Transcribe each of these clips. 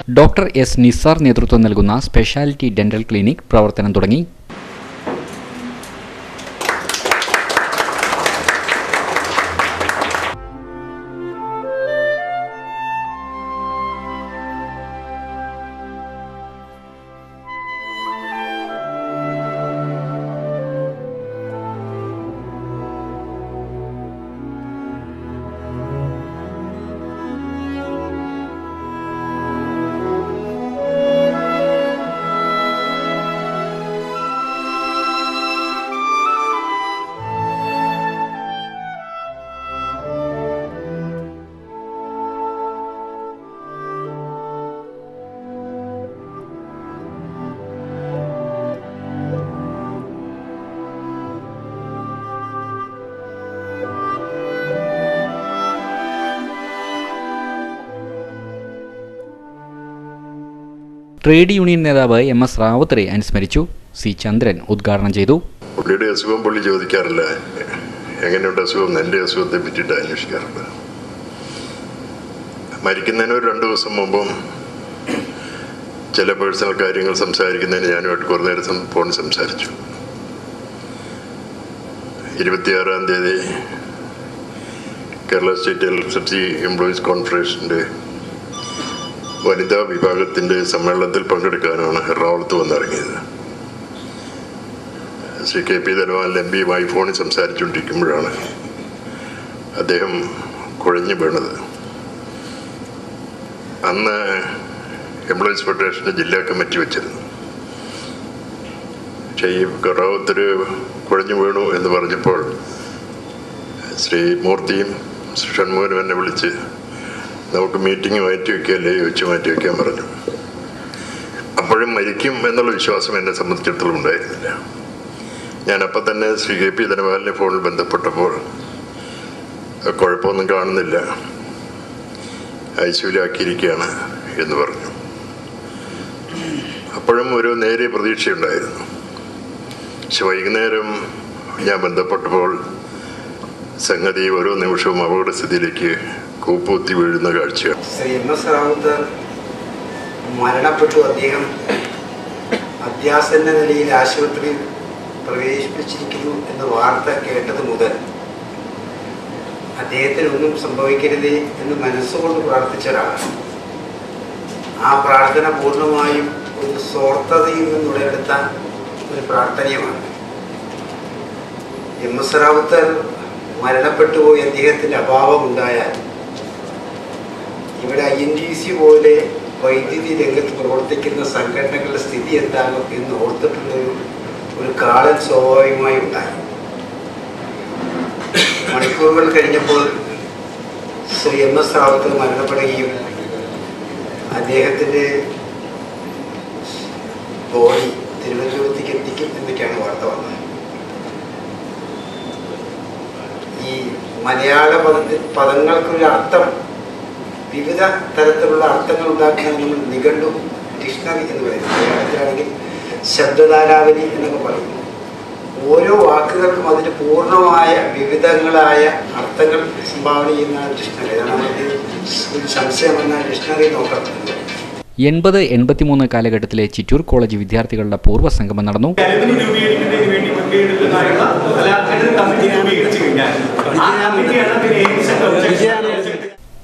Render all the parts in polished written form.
Doctor S Nisar നേതൃത്വം നൽകുന്ന speciality dental clinic പ്രവർത്തനം തുടങ്ങി. ട്രേഡ് യൂണിയൻ നേതാവ് MS റാവത്തറെ അനുസ്മരിച്ചു. സി ചന്ദ്രൻ ഉദ്ഘാടനം ചെയ്തു. പുള്ളിയുടെ അസുഖം പുള്ളി ചോദിക്കാറില്ല, എങ്ങനെയുണ്ട് അസുഖം, എൻ്റെ അസുഖത്തെ പറ്റിയിട്ട് അന്വേഷിക്കാറുണ്ട്. മരിക്കുന്നതിന് ഒരു 2 ദിവസം മുമ്പും ചില പേഴ്സണൽ കാര്യങ്ങൾ സംസാരിക്കുന്നതിന് ഞാനുമായിട്ട് കുറേ നേരം ഫോണിൽ സംസാരിച്ചു. 26-ാം തീയതി കേരള സ്റ്റേറ്റ് ഇലക്ട്രിസിറ്റി എംപ്ലോയീസ് കോൺഫറൻസിൻ്റെ വനിതാ വിഭാഗത്തിൻ്റെ സമ്മേളനത്തിൽ പങ്കെടുക്കാനാണ് എറണാകുളത്ത് വന്നിറങ്ങിയത്. ശ്രീ KP ധനപാൽ MPയുമായി ഫോണിൽ സംസാരിച്ചുകൊണ്ടിരിക്കുമ്പോഴാണ് അദ്ദേഹം കുഴഞ്ഞു വീണത്. അന്ന് എംപ്ലോയീസ് ഫെഡറേഷൻ്റെ ജില്ലാ കമ്മിറ്റി വെച്ചിരുന്നു. പക്ഷേ ഈ റാവത്തർ കുഴഞ്ഞു വീണു എന്ന് പറഞ്ഞപ്പോൾ ശ്രീ മൂർത്തിയും ശ്രീ ഷൺമുഖനും എന്നെ വിളിച്ച് നമുക്ക് മീറ്റിംഗ് മാറ്റി വയ്ക്കുകയല്ലേ ചോദിച്ചു, മാറ്റി വയ്ക്കാൻ പറഞ്ഞു. അപ്പോഴും മരിക്കും എന്നുള്ള വിശ്വാസം എന്നെ സംബന്ധിച്ചിടത്തോളം ഉണ്ടായിരുന്നില്ല. ഞാനപ്പം തന്നെ ശ്രീ KP ധനപാലിനെ ഫോണിൽ ബന്ധപ്പെട്ടപ്പോൾ കുഴപ്പമൊന്നും കാണുന്നില്ല, ICUവിലാക്കിയിരിക്കുകയാണ് എന്ന് പറഞ്ഞു. അപ്പോഴും ഒരു നേരിയ പ്രതീക്ഷയുണ്ടായിരുന്നു. പക്ഷെ വൈകുന്നേരം ഞാൻ ബന്ധപ്പെട്ടപ്പോൾ സംഗതി ഓരോ നിമിഷവും അപകടസ്ഥിതിയിലേക്ക് കൂപ്പൂത്തി വീഴുന്ന കാഴ്ചയാണ്. ശ്രീ MS റാവത്തർ മരണപ്പെട്ടു. അദ്ദേഹം അത്യാസന്ന നിലയിൽ ആശുപത്രിയിൽ പ്രവേശിപ്പിച്ചിരിക്കുന്നു എന്ന വാർത്ത കേട്ടത് മുതൽ അദ്ദേഹത്തിനൊന്നും സംഭവിക്കരുതേ എന്ന് മനസ്സുകൊണ്ട് പ്രാർത്ഥിച്ച ഒരാളാണ്. ആ പ്രാർത്ഥന പൂർണ്ണമായും ഒരു സ്വാർത്ഥതയിൽ നിന്നുടലെടുത്ത ഒരു പ്രാർത്ഥനയുമാണ്. MS റാവത്തർ മരണപ്പെട്ടുപോയി അദ്ദേഹത്തിൻ്റെ അഭാവമുണ്ടായാൽ ഇവിടെ INTC പോലെ വൈദ്യുതി രംഗത്ത് പ്രവർത്തിക്കുന്ന സംഘടനകളുടെ സ്ഥിതി എന്താകും എന്ന് ഓർത്തിട്ടുള്ളൊരു കാലം സ്വാഭാവികമായി ഉണ്ടായി. മണിക്കൂറുകൾ കഴിഞ്ഞപ്പോൾ ശ്രീ MS റാവത്തർ മരണപ്പെടുകയും അദ്ദേഹത്തിൻ്റെ ബോഡി തിരുവനന്തപുരത്തേക്ക് എത്തിക്കും എന്നൊക്കെയാണ് വാർത്ത വന്നത്. ഈ മലയാള പദങ്ങൾക്കൊരു അർത്ഥം, വിവിധ തരത്തിലുള്ള അർത്ഥങ്ങൾ ഉണ്ടാക്കുന്ന നമ്മൾ നിഘണ്ടു, ഡിക്ഷണറി എന്ന് പറയുന്നത്. മലയാളത്തിലാണെങ്കിൽ ശബ്ദധാരാവലി എന്നൊക്കെ പറയുന്നു. ഓരോ വാക്കുകൾക്കും അതിന് പൂർണ്ണമായ വിവിധങ്ങളായ അർത്ഥങ്ങൾ സംഭാവന ചെയ്യുന്ന ഡിക്ഷണറി. അതാണ് ഒരു സംശയം എന്ന ഡിക്ഷണറി നോക്കാം. 80-83 കാലഘട്ടത്തിലെ ചിറ്റൂർ കോളേജ് വിദ്യാർത്ഥികളുടെ പൂർവ്വ സംഗമം നടന്നു.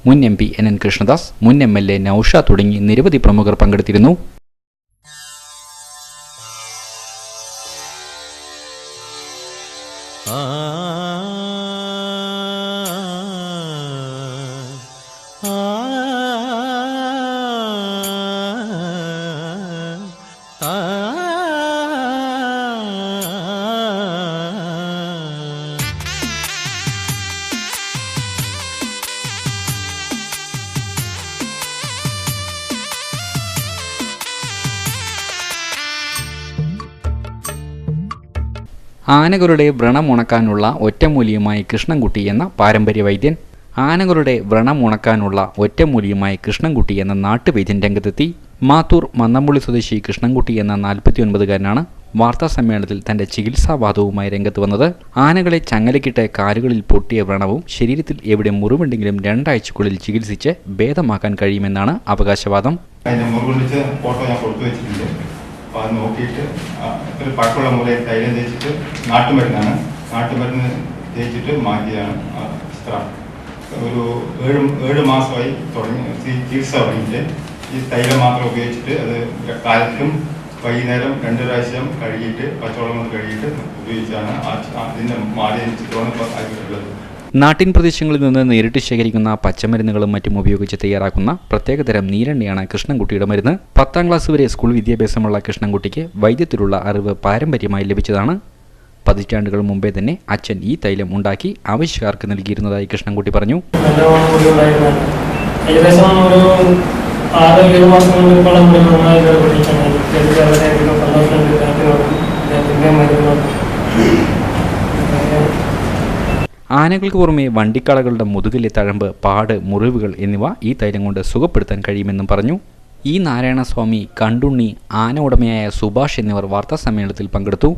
മുൻ MP NN കൃഷ്ണദാസ്, മുൻ MLA നൌഷ തുടങ്ങി നിരവധി പ്രമുഖർ പങ്കെടുത്തിരുന്നു. ആനകളുടെ വ്രണം ഉണക്കാനുള്ള ഒറ്റമൂലിയുമായി കൃഷ്ണൻകുട്ടി എന്ന പാരമ്പര്യ വൈദ്യൻ. ആനകളുടെ വ്രണം ഉണക്കാനുള്ള ഒറ്റമൂലിയുമായി കൃഷ്ണൻകുട്ടി എന്ന നാട്ടുവൈദ്യൻ രംഗത്തെത്തി. മാത്തൂർ മന്നമ്പുള്ളി സ്വദേശി കൃഷ്ണൻകുട്ടി എന്ന 49-കാരനാണ് വാർത്താ സമ്മേളനത്തിൽ തന്റെ ചികിത്സാവാദവുമായി രംഗത്ത് വന്നത്. ആനകളെ ചങ്ങലക്കിട്ട് കാലുകളിൽ പൊട്ടിയ വ്രണവും ശരീരത്തിൽ എവിടെ മുറിവുണ്ടെങ്കിലും 2 ആഴ്ചക്കുള്ളിൽ ചികിത്സിച്ച് ഭേദമാക്കാൻ കഴിയുമെന്നാണ് അവകാശവാദം. ഫോട്ടോ ഞാൻ കൊടുത്തു വെച്ചിട്ടുണ്ട്. അപ്പോൾ അത് നോക്കിയിട്ട് ഒരു പഴക്കമുള്ള മുലയിൽ തൈലം തേച്ചിട്ട് നാട്ടുമരുന്നാണ്, നാട്ടുമരുന്ന് തേച്ചിട്ട് മാറ്റിയതാണ് ചിത്രം. ഒരു 7 മാസമായി ചികിത്സ തുടങ്ങിയിട്ട് ഈ തൈലം മാത്രം ഉപയോഗിച്ചിട്ട് അത് കാലത്തും വൈകുന്നേരം 2 പ്രാവശ്യം കഴുകിയിട്ട് പച്ചവെള്ളം കൊണ്ട് കഴുകിയിട്ട് ഉപയോഗിച്ചാണ് അതിൻ്റെ മാറിയ ചിത്രമാണ് ഇപ്പോൾ ആയിട്ടുള്ളത്. നാട്ടിൻ പ്രദേശങ്ങളിൽ നിന്ന് നേരിട്ട് ശേഖരിക്കുന്ന പച്ചമരുന്നുകളും മറ്റും ഉപയോഗിച്ച് തയ്യാറാക്കുന്ന പ്രത്യേകതരം നീരെണ്ണയാണ് കൃഷ്ണൻകുട്ടിയുടെ മരുന്ന്. 10ാം ക്ലാസ് വരെ സ്കൂൾ വിദ്യാഭ്യാസമുള്ള കൃഷ്ണൻകുട്ടിക്ക് വൈദ്യത്തിലുള്ള അറിവ് പാരമ്പര്യമായി ലഭിച്ചതാണ്. പതിറ്റാണ്ടുകൾ മുമ്പേ തന്നെ അച്ഛൻ ഈ തൈലം ഉണ്ടാക്കി ആവശ്യക്കാർക്ക് നൽകിയിരുന്നതായി കൃഷ്ണൻകുട്ടി പറഞ്ഞു. ആനകൾക്ക് പുറമെ വണ്ടിക്കാളകളുടെ മുതുകിലെ തഴമ്പ്, പാട്, മുറിവുകൾ എന്നിവ ഈ തൈലം കൊണ്ട് സുഖപ്പെടുത്താൻ കഴിയുമെന്നും പറഞ്ഞു. ഈ നാരായണസ്വാമി, കണ്ടുണ്ണി, ആന ഉടമയായ സുഭാഷ് എന്നിവർ വാർത്താ സമ്മേളനത്തിൽ പങ്കെടുത്തു.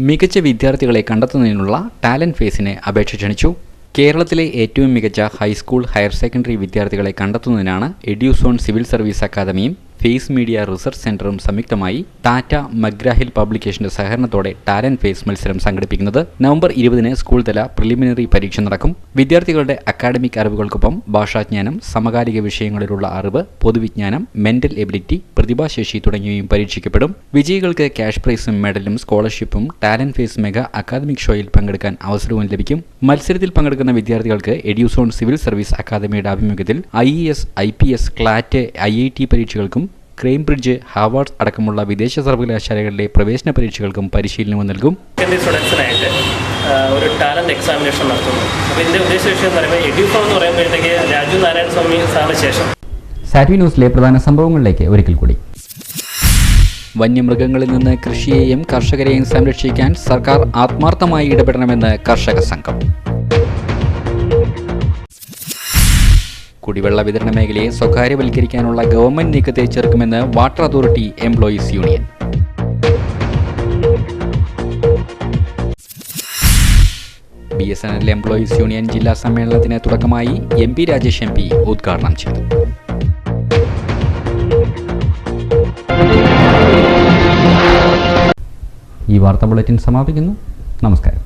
മികച്ച വിദ്യാർത്ഥികളെ കണ്ടെത്തുന്നതിനുള്ള ടാലന്റ് ഫേസിന് അപേക്ഷ ക്ഷണിച്ചു. കേരളത്തിലെ ഏറ്റവും മികച്ച ഹൈസ്കൂൾ, ഹയർ സെക്കൻഡറി വിദ്യാർത്ഥികളെ കണ്ടെത്തുന്നതിനാണ് എഡ്യൂസോൺ സിവിൽ സർവീസ് അക്കാദമിയും ഫേസ് മീഡിയ റിസർച്ച് സെന്ററും സംയുക്തമായി ടാറ്റ മഗ്രാഹിൽ പബ്ലിക്കേഷന്റെ സഹകരണത്തോടെ ടാലന്റ് ഫേസ് മത്സരം സംഘടിപ്പിക്കുന്നത്. നവംബർ 20-ന് സ്കൂൾ തല പ്രിലിമിനറി പരീക്ഷ നടക്കും. വിദ്യാർത്ഥികളുടെ അക്കാഡമിക് അറിവുകൾക്കൊപ്പം ഭാഷാജ്ഞാനം, സമകാലിക വിഷയങ്ങളിലുള്ള അറിവ്, പൊതുവിജ്ഞാനം, മെന്റൽ എബിലിറ്റി, പ്രതിഭാശേഷി തുടങ്ങിയവയും പരീക്ഷിക്കപ്പെടും. വിജയികൾക്ക് ക്യാഷ് പ്രൈസും മെഡലും സ്കോളർഷിപ്പും ടാലന്റ് ഫേസ് മെഗാ അക്കാദമിക് ഷോയിൽ പങ്കെടുക്കാൻ അവസരവും ലഭിക്കും. മത്സരത്തിൽ പങ്കെടുക്കുന്ന വിദ്യാർത്ഥികൾക്ക് എഡ്യൂസോൺ സിവിൽ സർവീസ് അക്കാദമിയുടെ ആഭിമുഖ്യത്തിൽ IAS, IPS, ക്ലാറ്റ്, IIT പരീക്ഷകൾക്കും Cambridge, Harvard അടക്കമുള്ള വിദേശ സർവകലാശാലകളിലെ പ്രവേശന പരീക്ഷകൾക്കും പരിശീലനവും നൽകും. സ്റ്റുഡൻസിനായിട്ട് ഒരു ടാലന്റ് എക്സാമിനേഷൻ നടത്തുന്നു. അപ്പോൾ ഇതിന്റെ ഉദ്ദേശ വിഷയം എന്ന് പറയുമ്പോൾ എഡ്യൂസോൺ എന്ന് പറയുമ്പോഴത്തേക്ക് രാജു നാരായണസ്വാമി സാറിന് ശേഷം സാറ്റ്വി ന്യൂസിലെ പ്രധാന സംഭവങ്ങളിലേക്ക് ഒരിക്കൽ കൂടി. വന്യമൃഗങ്ങളിൽ നിന്ന് കൃഷിയെയും കർഷകരെയും സംരക്ഷിക്കാൻ സർക്കാർ ആത്മാർത്ഥമായി ഇടപെടണമെന്ന് കർഷക സംഘം. കുടിവെള്ള വിതരണ മേഖലയെ സ്വകാര്യവൽക്കരിക്കാനുള്ള ഗവൺമെന്റ് നീക്കത്തെ ചെറുക്കുമെന്ന് water authority employees union. BSNL employees union ജില്ലാ സമ്മേളനത്തിന് തുടക്കമായി. MP രാജേഷ് MP ഉദ്ഘാടനം ചെയ്തു. ഈ വാർത്താ ബുള്ളറ്റിൻ സമാപിക്കുന്നു. നമസ്കാരം.